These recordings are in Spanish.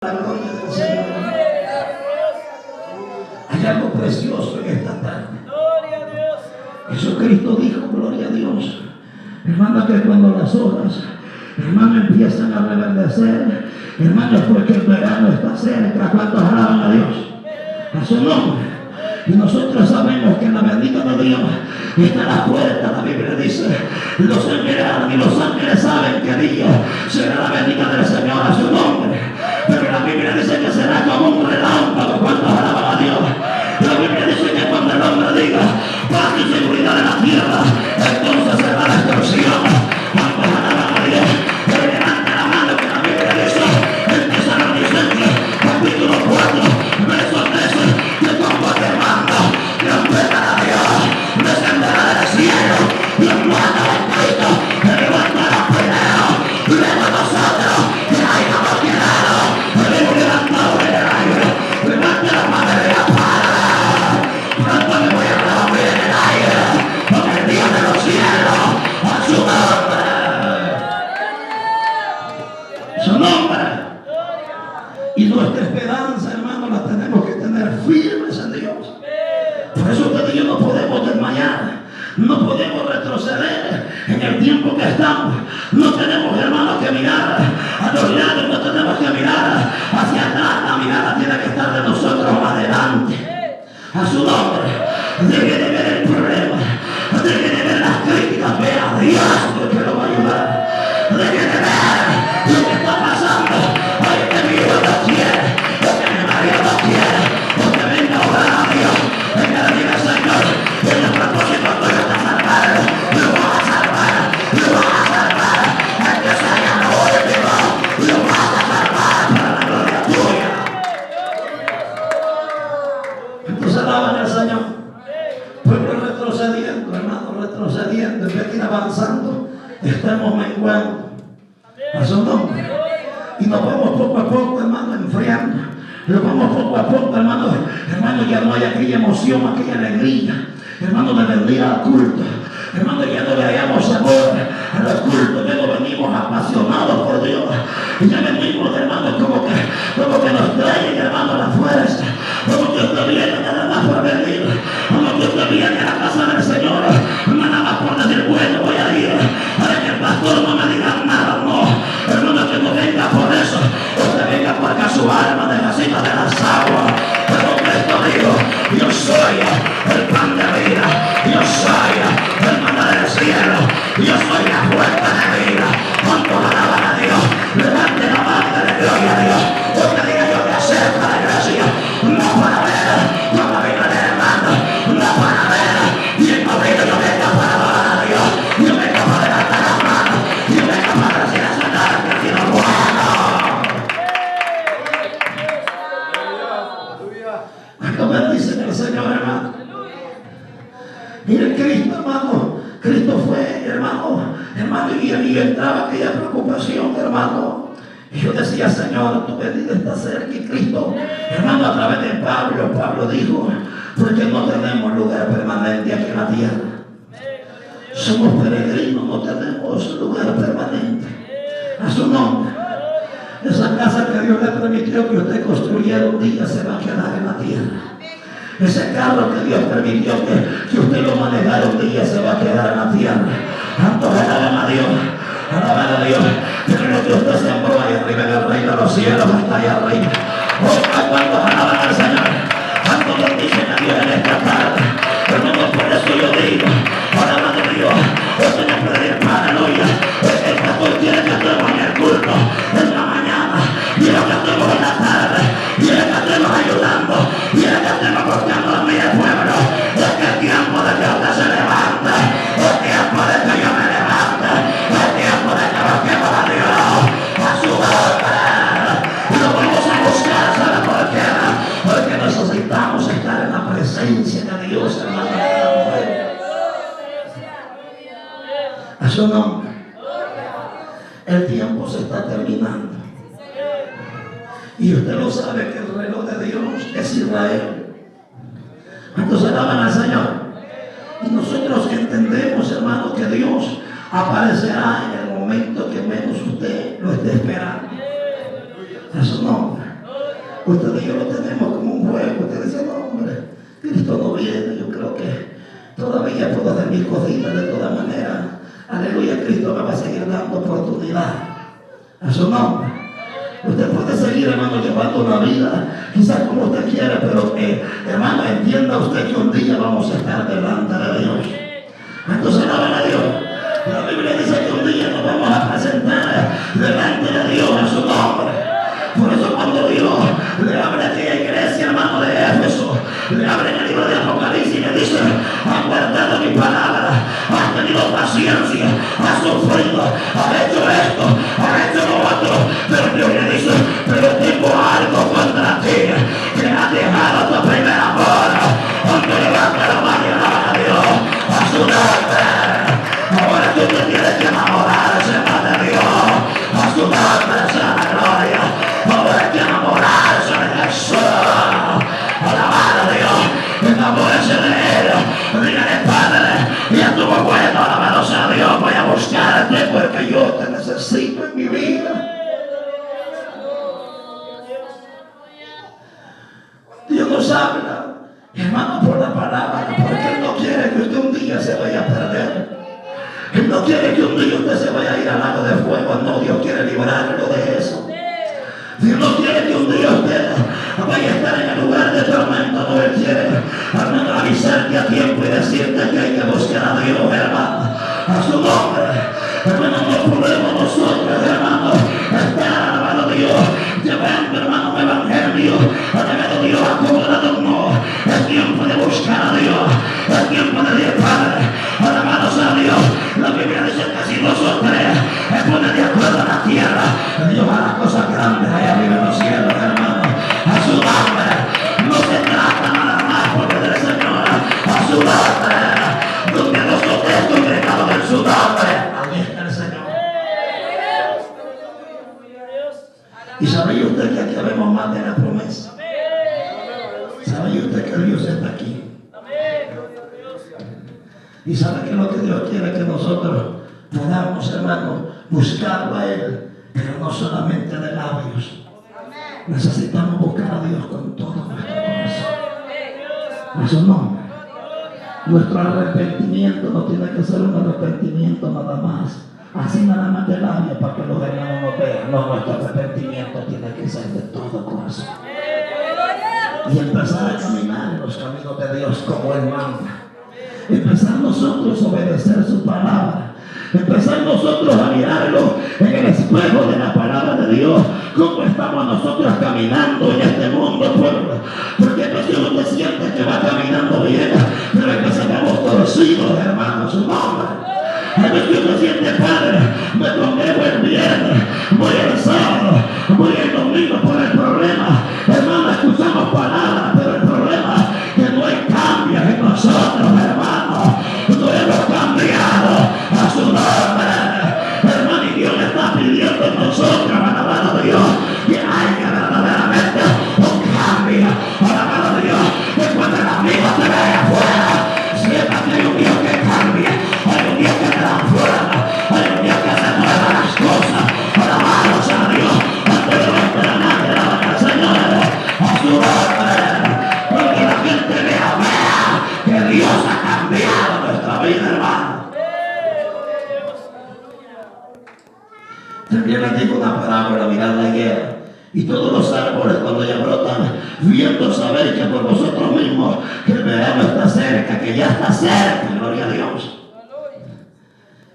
La gloria del Señor. Hay algo precioso en esta tarde. Jesucristo dijo, gloria a Dios, hermano, que cuando las hojas, hermano, empiezan a reverdecer, hermano, es porque el verano está cerca. ¿Cuántos alaban a Dios? A su nombre. Y nosotros sabemos que la bendita de Dios está a la puerta. La Biblia dice, los ángeles y los ángeles saben que Dios será la bendita del Señor a su nombre. Pero la Biblia dice que será como un relámpago. ¿Cuántos alaban a Dios? La Biblia dice que cuando el hombre diga paz y seguridad de la tierra, entonces será la destrucción. ¿Cuántos alaban a Dios? Pero levanta la mano que la Biblia dice en Tesalonicenses capítulo 4 verso 13, que como te mando, Dios pegará a Dios, descenderá del cielo, Dios manda a Cristo, que levantará peleo, luego nosotros, que hayamos quedado, hemos levantado en el aire, levante la mano de la palabra, pronto me voy a reunir en el aire, con el Dios de los cielos, a su nombre. Su nombre. Y nuestra esperanza, hermano, la tenemos que tener firmes en Dios. Por eso usted y yo no podemos desmayar, no podemos retroceder en el tiempo que estamos. No tenemos, hermano, que mirar a los lados, no tenemos que mirar hacia atrás. La mirada tiene que estar de nosotros adelante. A su nombre. Deje de ver el problema, deje de ver las críticas, vea a Dios porque lo va a ayudar. Deje de ver lo que está pasando. Ay, que mi hijo no quiere, o que mi marido no quiere, o que venga a orar a Dios. Venga a decir, Señor, en el propósito tuyo está salvado, lo vas a salvar, lo vas a salvar. El que se haya lo último, lo vas a salvar para la gloria tuya. Entonces alaban al Señor. Pueblo retrocediendo, hermano, retrocediendo, en vez de ir avanzando, estamos menguando. A su nombre. Y nos vamos poco a poco, hermano, enfriando. Nos vamos poco a poco, hermano. Hermano, ya no hay aquella emoción, aquella alegría, hermano, de venir al culto. Hermano, ya no le hallamos sabor a los cultos. Ya no venimos apasionados por Dios. Y ya venimos, hermano, como que nos traen, hermano, la fuerza. Como que usted viene nada más por venir. Como que usted viene a la casa del Señor, nada más por decir, bueno, voy a ir para que el pastor no me diga nada. No, hermano, que no venga por eso. Usted venga porque a su alma necesita de las aguas. Pero Cristo dijo, yo soy el pan de vida, yo soy el maná del cielo, yo soy la fuente de vida. Cuando alaban a Dios, levante la mano de gloria a Dios. Usted diga, yo me acerco a la iglesia, no para ver, no para ver el hermano, no para ver, y en abril yo vengo para adorar a Dios, yo vengo para levantar las manos, yo vengo para decir a Satanás que ha sido bueno. ¿Cuánto bendicen el Señor, hermano? Mire, Cristo, hermano, Cristo fue, hermano, y entraba aquella preocupación, hermano. Y yo decía, Señor, tu venida está cerca. Y Cristo, hermano, a través de Pablo dijo, porque no tenemos lugar permanente aquí en la tierra. Somos peregrinos, no tenemos lugar permanente. A su nombre. Esa casa que Dios le permitió que usted construyera un día se va a quedar en la tierra. Ese carro que Dios permitió que usted lo manejara un día se va a quedar en la tierra. Tanto alaban a Dios, alaban a Dios. Pero lo que usted sembró ahí arriba en el reino de los cielos está allá arriba. Oh, cuando alaban al Señor, cuando bendicen a Dios en esta tarde. Hermano, por eso yo digo, alaban a Dios. Usted no puede ir para aleluya. El pastor quiere que estemos en el culto en la mañana, quiere que estemos en la tarde, quiere que estemos ayudando, quiere que estemos cortando a mi pueblo. Es que el tiempo de que usted se levanta, el tiempo de que yo me levante, el tiempo de que busquemos a Dios a su nombre. Y lo vamos a buscar, ¿sabe por qué? Porque necesitamos estar en la presencia de Dios, hermano. A su nombre. El tiempo se está terminando. Y usted lo sabe que el reloj de Dios es Israel. ¿Cuántos alaban al Señor? Y nosotros entendemos, hermano, que Dios aparecerá en el momento que menos usted lo esté esperando. A su nombre. Usted y yo lo tenemos como un juego. Usted dice, no, hombre, Cristo no viene. Yo creo que todavía puedo hacer mis cositas de todas maneras. Aleluya, Cristo me va a seguir dando oportunidad. A su nombre. Usted puede seguir, hermano, llevando una vida, quizás como usted quiera, pero hermano, entienda usted que un día vamos a estar delante de Dios. Entonces, alaben a Dios. La Biblia dice que un día nos vamos a presentar delante de Dios a su nombre. Por eso cuando Dios le abre a aquella iglesia, hermano, de Éfeso, le abre en el libro de Apocalipsis y le dice, has guardado mi palabra, has tenido paciencia, has sufrido, has hecho esto, has hecho lo otro, pero Dios le dice, pero tengo algo contra ti, que has dejado tu primer amor. Cuando levanta la mano y alaba a Dios, a su nombre. Ahora tú te tienes que enamorarse más de Dios, a su nombre sea la gloria. Ahora hay que enamorarse de Jesús, alabar a Dios, enamorarse de Él. Dígale, Padre, ya estuvo bueno, alabado sea Dios, voy a buscarte porque yo te necesito en mi vida. Dios nos habla, hermano, por la palabra, porque Él no quiere que usted un día se vaya a perder. Él no quiere que un día usted se vaya a ir al lago de fuego. No, Dios quiere librarlo de eso. Dios no quiere que un día usted vaya a estar en el lugar de tormento. No, Él quiere, hermano, avisarte a tiempo y decirte que hay que buscar a Dios, hermano, a su nombre. Hermano, no podemos nosotros, hermano, estar alabado a Dios, llevando, hermano, un evangelio, alabado a Dios, acomodado. No, es tiempo de buscar a Dios, es tiempo de Dios, Padre, alabado sea Dios. La Biblia dice que si nosotros se ponen de acuerdo en la tierra, Dios hará cosas grandes allá arriba en los cielos, hermano, a su nombre. No se trata nada más porque del Señor, a su nombre, donde nosotros congregados en su nombre, ahí está el Señor. Y sabía usted que aquí habemos más de la promesa. Sabía usted que Dios está aquí. Y sabe que lo que Dios quiere que nosotros podamos, hermano, buscarlo a Él, pero no solamente de labios. Necesitamos buscar a Dios con todo nuestro corazón. A su nombre. Nuestro arrepentimiento no tiene que ser un arrepentimiento nada más, así nada más de labios para que los hermanos nos vean. No, nuestro arrepentimiento tiene que ser de todo corazón. Y empezar a caminar en los caminos de Dios como Él manda. Empezar nosotros a obedecer su palabra. Empezar nosotros a mirarlo en el espejo de la palabra de Dios. ¿Cómo estamos nosotros caminando en este mundo, pueblo? Porque a veces uno te siente que va caminando bien, pero a veces vamos torcidos, hermanos, su nombre. A veces uno siente, Padre, me congrego el viernes, voy el sábado, voy el domingo por el problema. Hermano, escuchamos palabras, pero el problema es que no hay cambios en nosotros, hermano. No hemos cambiado a su nombre. Hermano, y Dios le está pidiendo a nosotros, alabado a Dios, que haya verdaderamente un cambio, alabado a Dios, que cuando el amigo te vea afuera, sepa que hay un Dios que cambia, hay un Dios que te da fuerza, hay un Dios que se mueva las cosas, alabado sea Dios, anteriormente la madre de la Señor, a su nombre, porque la gente vea que Dios ha cambiado nuestra vida, hermano. También les digo una parábola, mirad la higuera y todos los árboles cuando ya brotan, viendo saber que por vosotros mismos que el verano está cerca, que ya está cerca, gloria a Dios.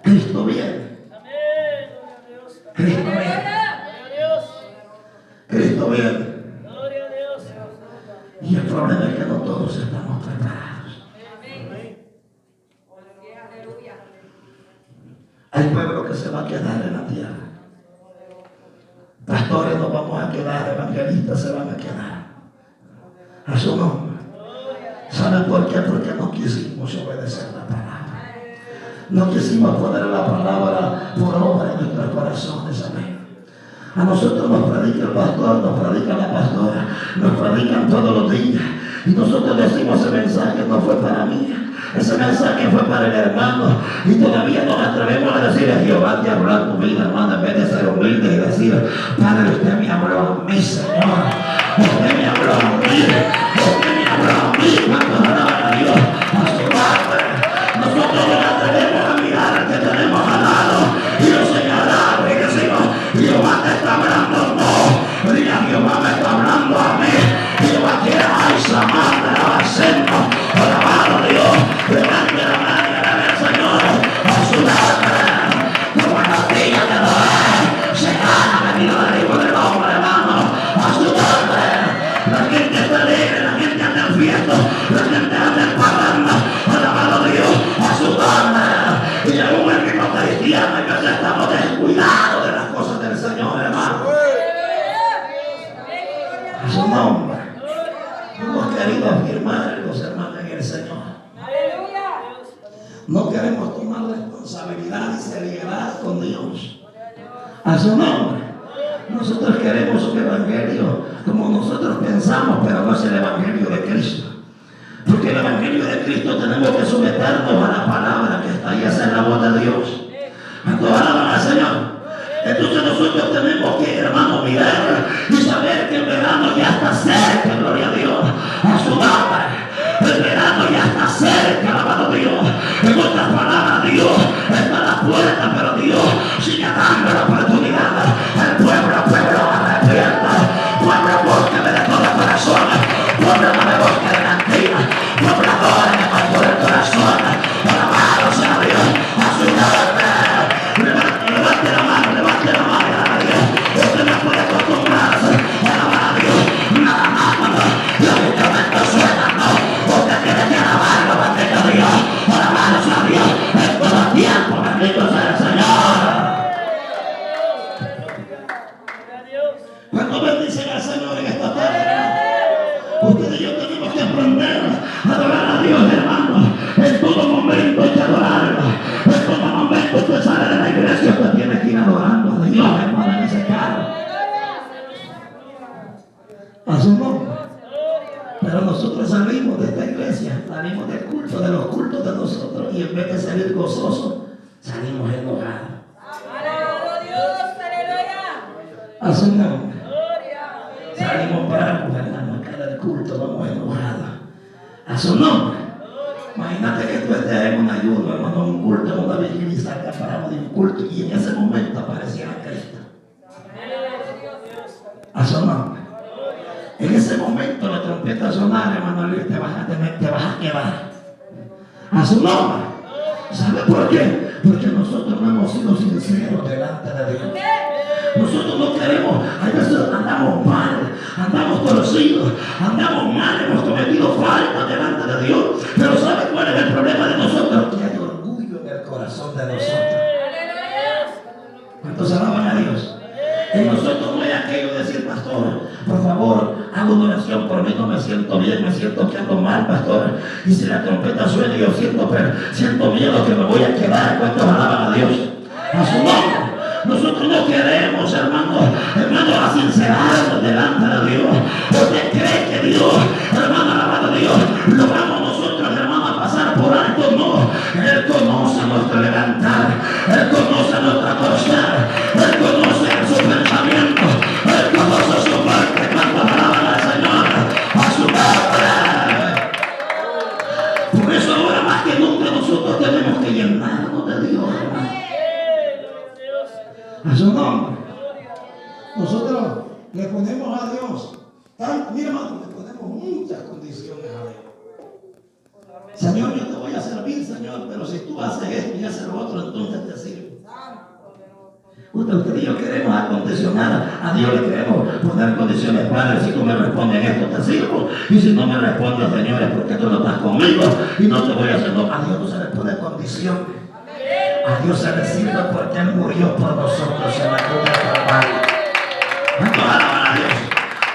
Cristo viene. Cristo viene. Cristo viene. Y el problema es que no todos estamos preparados. Hay pueblo que se va a quedar en la tierra. Pastores nos vamos a quedar, evangelistas se van a quedar. A su nombre. ¿Saben por qué? Porque no quisimos obedecer la palabra. No quisimos poner la palabra por obra en nuestros corazones. Amén. A nosotros nos predica el pastor, nos predica la pastora, nos predican todos los días. Y nosotros decimos, ese mensaje no fue para mí. Ese mensaje fue para el hermano. Y todavía nos atrevemos a decir a Jehová te habló a tu vida, hermano, en vez de ser humilde y decir, Padre, usted me habló a mí, Señor. Usted me habló a mí. Usted me habló a mí. Cuando alaban a Dios, a su nombre. Nosotros no nos atrevemos a mirar al que tenemos al lado y lo señalamos y decimos, Jehová te está hablando. No, diga, Jehová me está hablando a mí. Jehová quiere a Isamar de la Bacena. Alabado a Dios. Levante la mano y alabe al Señor. A su nombre. Como en la silla de Noé. Se gana venido del Hijo del Hombre, hermano. A su nombre. La gente está alegre, la gente anda en fiesta, la gente anda en parranda. Alabado a Dios. A su nombre. Y aún el mismo cristiano, y que estamos descuidados de las cosas del Señor, hermano. A su nombre. Hemos querido afirmar los hermanos en el Señor. No queremos tomar responsabilidad y seriedad con Dios. A su nombre. Nosotros queremos un evangelio como nosotros pensamos, pero no es el evangelio de Cristo. Porque el evangelio de Cristo tenemos que someternos a la palabra que está ahí, esa es la voz de Dios. Cuando alaban al Señor. Entonces nosotros tenemos que, hermano, mirar y saber que el verano ya está cerca, gloria a Dios. A su nombre. El verano ya está cerca, alabado a Dios. En otras palabras, Dios está a la puerta, pero Dios sigue dando la oportunidad. El pueblo, arrepienta. Pueblo, búsqueme de todo corazón. Pueblo, no me busque de mentira. Pueblo, adórame con todo el corazón. Alabado sea Dios. A su nombre. Levante la mano, alabado a Dios. Usted no puede acostumbrarse a alabar a Dios. Nada más cuando los instrumentos suenan, no. Usted tiene que alabarlo, bendito Dios. Alabado sea Dios. En todo tiempo, bendito sea el Señor. Cuando bendicen al Señor en esta tarde, ustedes y yo tenemos que aprender a adorar a Dios, hermano. En todo momento hay que adorarlo. En todo momento usted sale de la iglesia, usted tiene que ir adorando a Dios, hermano, en ese carro. A su nombre. Pero nosotros salimos de esta iglesia, salimos del culto, de los cultos de nosotros, y en vez de salir gozosos, salimos enojados. A su nombre. Salimos bravos, hermano, acá del culto, vamos enojados. A su nombre. Imagínate que tú estés en un ayuno, hermano, un culto, en una vigilia, y salgas bravo de un culto, y en ese momento apareciera Cristo. A su nombre. En ese momento la trompeta sonar, hermano Luis, te vas a quedar. A su nombre. ¿Sabe por qué? Porque nosotros no hemos sido sinceros delante de Dios. Nosotros no queremos, a veces andamos mal, andamos torcidos, andamos mal, hemos cometido falta delante de Dios. Pero ¿sabe cuál es el problema de nosotros? Que hay orgullo en el corazón de nosotros. ¿Cuántos alaban a Dios? En nosotros no hay aquello de decir, pastor, por favor, hago una oración por mí, no me siento bien, me siento que ando mal, pastor. Y si la trompeta suena, yo siento miedo que me voy a quedar. ¿Cuántos alaban a Dios? A su nombre. Nosotros no queremos, hermano, a sincerarnos delante de Dios. ¿Usted cree que Dios, hermano, alabado a Dios, lo vamos nosotros, hermano, a pasar por alto? No. Él conoce nuestro levantar, Él conoce nuestra acostar, Él conoce su pensamiento, Él conoce su parte. Cuando alaban al Señor, a su nombre. Por eso ahora más que nunca nosotros tenemos que llenarnos de Dios, hermano. A su nombre. Nosotros le ponemos a Dios, mira, hermano, le ponemos muchas condiciones a Dios. Señor, yo te voy a servir, Señor, pero si tú haces esto y haces lo otro, entonces te sirvo. Usted y yo queremos acondicionar a Dios, le queremos poner condiciones. Padre, si tú me respondes esto, te sirvo. Y si no me respondes, Señor, es porque tú no estás conmigo y no te voy a hacer. No, a Dios no se le pone condición. A Dios se le sirve porque Él murió por nosotros en la cruz del Calvario. ¿Cuántos alaban a Dios?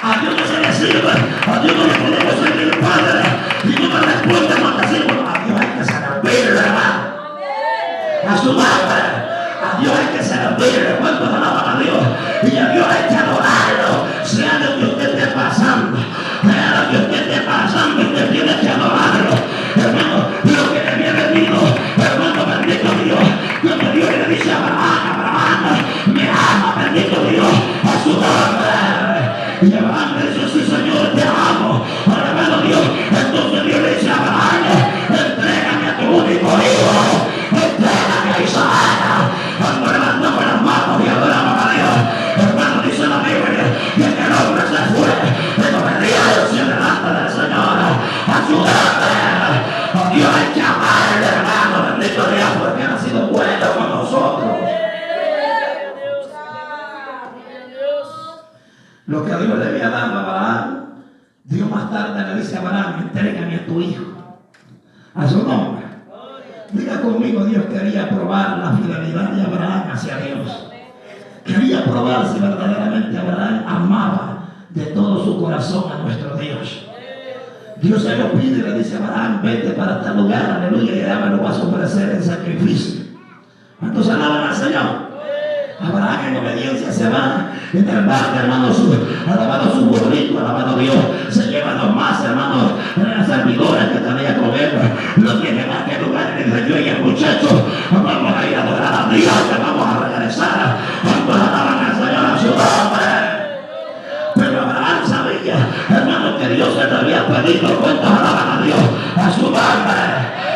A Dios no se le sirve. A Dios no le podemos servir, Padre. Y no me responde, no te sirvo. A Dios hay que servirle, hermano. A su nombre. A Dios hay que servirle. ¿Cuántos alaban a Dios? Y a Dios hay que adorarlo. Sea lo que usted esté pasando, sea lo que usted esté pasando, usted tiene que adorarlo. Hermano, lo que le había venido, hermano, bendito Dios. Cuando Dios le dice a Abraham, me ama, bendito Dios, a su nombre. Y Abraham le dice, sí, Ayúdame. Dios, hay que amarle, hermano. Bendito Dios, porque Él ha sido bueno con nosotros. Lo que Dios le había dado a Abraham, Dios más tarde le dice a Abraham: entrégame a tu hijo. A su nombre. Diga conmigo, Dios quería probar la fidelidad de Abraham hacia Dios. Quería probar si verdaderamente Abraham amaba de todo su corazón a nuestro Dios. Dios se lo pide y le dice a Abraham: vete para tal lugar, aleluya, y ya me lo vas a ofrecer en sacrificio. Entonces alaban al Señor. Abraham en obediencia se va en el barco, hermano, alabado su burrito, alabado Dios. Se llevan los más, hermanos, las servidores que tenía con él. Los llevan a aquel lugar y le dice: oye, muchachos, vamos a ir a adorar a Dios, que vamos a regresar. Cuando alaban al Señor a su nombre. Pero Abraham sabía, hermano, que Dios le había pedido cuentos, alaban a Dios a su nombre.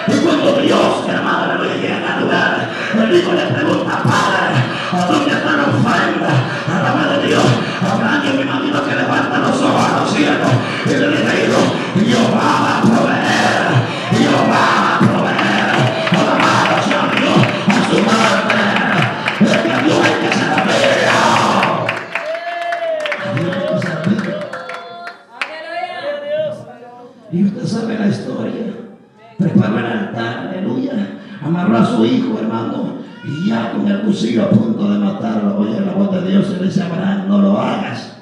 Y cuando Dios, hermano, le llega al lugar, el hijo le pregunta: padre, ¿a dónde está la ofrenda? Alabado Dios. Abraham, yo me imagino que levanta los ojos a los cielos y le dice: Jehová va a proveer, Jehová va a proveer. Alabado sea Dios a su nombre. Es que a Dios hay que servir. A Dios hay que servir. Y usted sabe la historia. Preparó el altar, aleluya. Amarró a su hijo, hermano. Y ya con el cuchillo a punto de matarlo, oye la voz de Dios y le dice a Abraham: no lo hagas.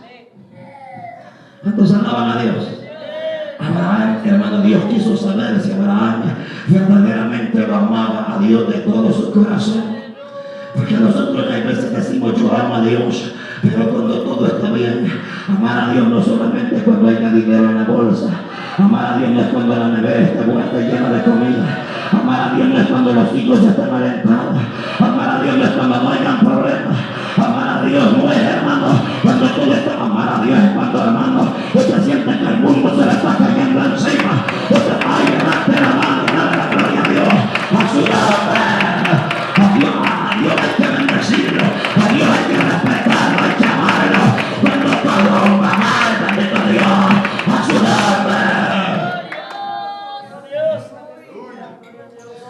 Entonces alaban a Dios. Abraham, hermano, Dios quiso saber si Abraham verdaderamente lo amaba a Dios de todo su corazón. Porque nosotros hay veces decimos: yo amo a Dios, pero cuando todo está bien. Amar a Dios no solamente cuando hay dinero en la bolsa. Amar a Dios no es cuando la nevera está llena de comida. Amar a Dios no es cuando los hijos están alentados. Amar a Dios no es cuando no hayan problemas. Amar a Dios no es, hermano, cuando todo está. Amar a Dios es cuando, hermano, usted siente que el mundo se le está cayendo encima. Usted va a llenarte la mano y darle la gloria a Dios. A su nombre. A Dios hay que bendecirlo. A Dios hay que respetarlo, hay que amarlo. Cuando todo va mal, bendito Dios. A su nombre.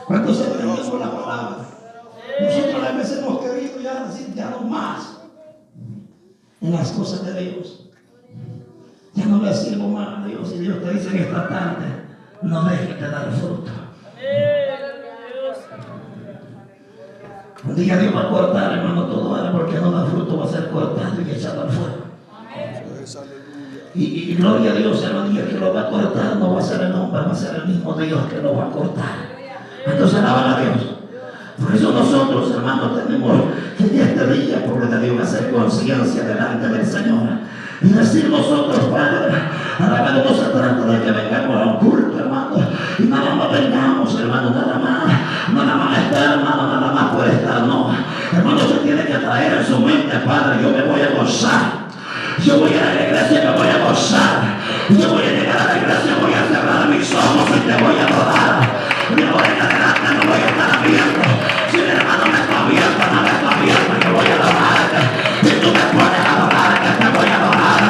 Cuando se bendice la palabra, nosotros a veces hemos querido ya decir: ya no más en las cosas de Dios. Ya no le sirvo más a Dios. Y Dios te dice en esta tarde: no dejes de dar fruto. Un día Dios va a cortar, hermano, todo árbol que no da fruto va a ser cortado y echado al fuego. Y gloria a Dios, hermano, y el que lo va a cortar no va a ser el hombre, va a ser el mismo Dios que lo va a cortar. Entonces alaban a Dios. Por eso nosotros, hermanos, tenemos que en este día, por lo de Dios, hacer conciencia delante del Señor y decir nosotros: Padre, alabado, no se trata de que vengamos a un culto, hermano, y nada más vengamos, hermano, nada más estar, hermano, nada más por estar, no. Hermano, se tiene que traer en su mente: Padre, yo me voy a gozar. Yo voy a la iglesia y me voy a gozar. Yo voy a llegar a la iglesia y voy a cerrar mis ojos y te voy a adorar. De ahora en adelante no voy a estar abierto. Si mi hermano me está abierto, no me está abierto, yo voy a adorarte. Si tú me pones a adorar, que te voy a adorar.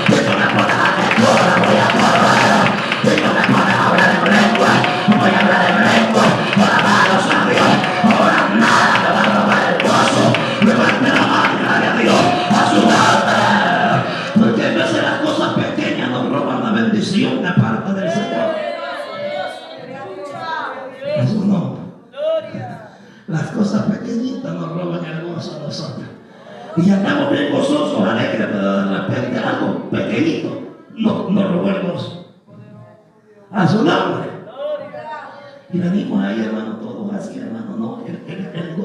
Si tú me pones a lectura, voy a adorar. Si tú me pones a hablar en lengua, voy a hablar en lengua. Alabado sea Dios. Ahora nada te va a robar el gozo. Levante la mano y gloria a Dios a su nombre. Porque a veces las cosas pequeñas nos roban la bendición de parte del Señor. A su nombre. Las cosas pequeñitas nos roban el gozo a nosotros. Y andamos bien gozosos, alegres, pero de repente algo pequeñito nos robó el gozo. A su nombre. Y venimos ahí, hermano, todos así, hermano, no.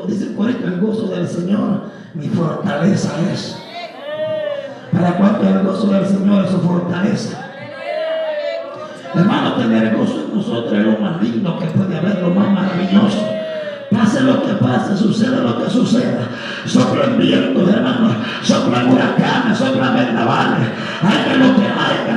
Dice el corito: el gozo del Señor, mi fortaleza es. ¿Para cuánto el gozo del Señor es su fortaleza? Hermano, tener gozo en nosotros es lo más lindo que puede haber, lo más maravilloso. Pase lo que pase, suceda lo que suceda. Soplan vientos, hermano, soplan huracanes, soplan vendavales. Hay que lo que hay,